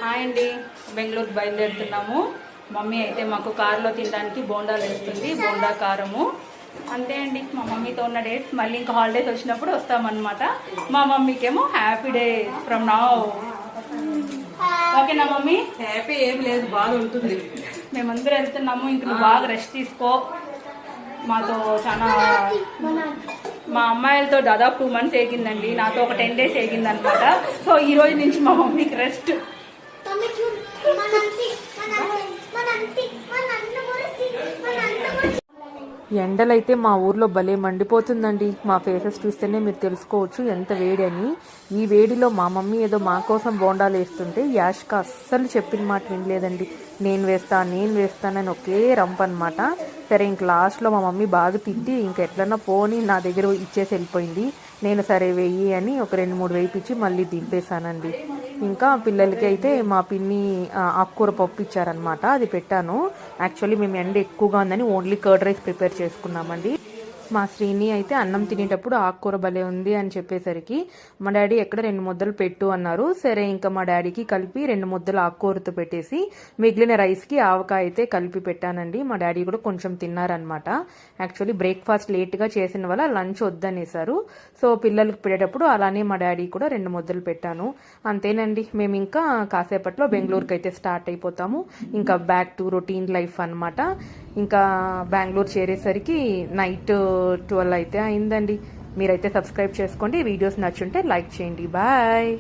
Hi అండి, Bengaluru బయలుదేరుతున్నాము. Mummy అయితే మాకు కారులో తినడానికి బోండాలు వేస్తుంది, బోండా కారము. అంతే అండి, మా మమ్మీతో ఉన్న డేట్స్. మళ్ళీ ఇంకా హాలిడేస్ వచ్చినప్పుడు వస్తామన్నమాట. మా మమ్మీకేమో హ్యాపీ డేస్ ఫ్రమ్ నౌ. ఓకేనా మమ్మీ? హ్యాపీ ఏం లేదు, బాగా ఉంటుంది. మేమందరూ వెళ్తున్నాము. ఇంక నువ్వు బాగా రెస్ట్ తీసుకో. మాతో చాలా మా అమ్మాయిలతో దాదాపు 2 months ఏగిందండి, నాతో ఒక 10 days ఏగిందనమాట. సో ఈ రోజు నుంచి మా మమ్మీకి రెస్ట్. ఎండలైతే మా ఊర్లో భలే మండిపోతుందండి. మా ఫేసెస్ చూస్తేనే మీరు తెలుసుకోవచ్చు ఎంత వేడి అని. ఈ వేడిలో మా మమ్మీ ఏదో మా కోసం బోండాలు వేస్తుంటే యాష్క అస్సలు చెప్పిన మాట వినలేదండి. నేను వేస్తానని ఒకే రంప్ అనమాట. సరే ఇంక లాస్ట్లో మా మమ్మీ బాగా తిట్టి ఇంక ఎట్లన్నా పోని నా దగ్గర ఇచ్చేసి వెళ్ళిపోయింది. నేను సరే వెయ్యి అని ఒక 2-3 వేయిపించి మళ్ళీ దింపేశానండి. ఇంకా పిల్లలకి అయితే మా పిన్ని ఆకుకూర పప్పు ఇచ్చారనమాట, అది పెట్టాను. యాక్చువల్లీ మేము ఎండ ఎక్కువగా ఉందని ఓన్లీ కర్డ్ రైస్ ప్రిపేర్ చేసుకున్నామండి. మా శ్రీని అయితే అన్నం తినేటప్పుడు ఆకుకూర భలే ఉంది అని చెప్పేసరికి మా డాడీ ఎక్కడ 2 ముద్దలు పెట్టు అన్నారు. సరే ఇంకా మా డాడీకి కలిపి 2 ముద్దలు ఆకుకూరతో పెట్టేసి మిగిలిన రైస్కి ఆవకాయ అయితే కలిపి పెట్టానండి. మా డాడీ కూడా కొంచెం తిన్నారనమాట. యాక్చువల్లీ బ్రేక్ఫాస్ట్ లేట్గా చేసిన వల్ల లంచ్ వద్దనేసారు. సో పిల్లలకి పెట్టేటప్పుడు అలానే మా డాడీ కూడా 2 ముద్దలు పెట్టాను. అంతేనండి, మేము ఇంకా కాసేపట్లో బెంగళూరుకి అయితే స్టార్ట్ అయిపోతాము. ఇంకా బ్యాక్ టు రొటీన్ లైఫ్ అనమాట. ఇంకా బెంగళూరు చేరేసరికి నైట్ 12 అయితే అయిందండి. మీరైతే సబ్స్క్రైబ్ చేసుకోండి. వీడియోస్ నచ్చుంటే లైక్ చేయండి. బాయ్.